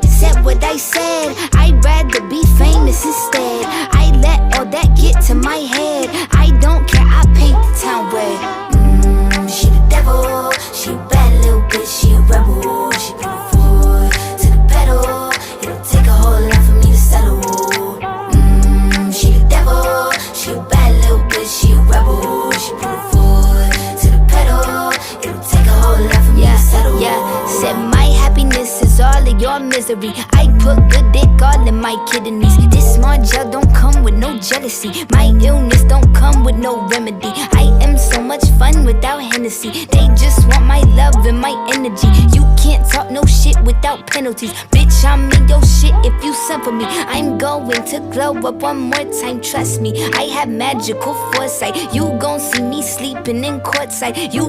I said what I said, I'd rather be famous instead. I let all that get to my head. I don't care, I paint the town red. She the devil, she a bad little bitch, she a rebel. She put her foot to the pedal, it'll take a whole lot for me to settle. She the devil, she a bad little bitch, she a rebel. She put her foot to the pedal, it'll take a whole lot for me to settle. Said my happiness is all of your misery. I put good dick all in my kidneys. This small gel don't come with no jealousy. My illness don't come with no remedy. I am so much fun without Hennessy. They just want my love and my energy. You can't talk no shit without penalties. Bitch, I'm in your shit if you send for me. I'm going to glow up one more time, trust me. I have magical foresight. You gon' see me sleeping in courtside. You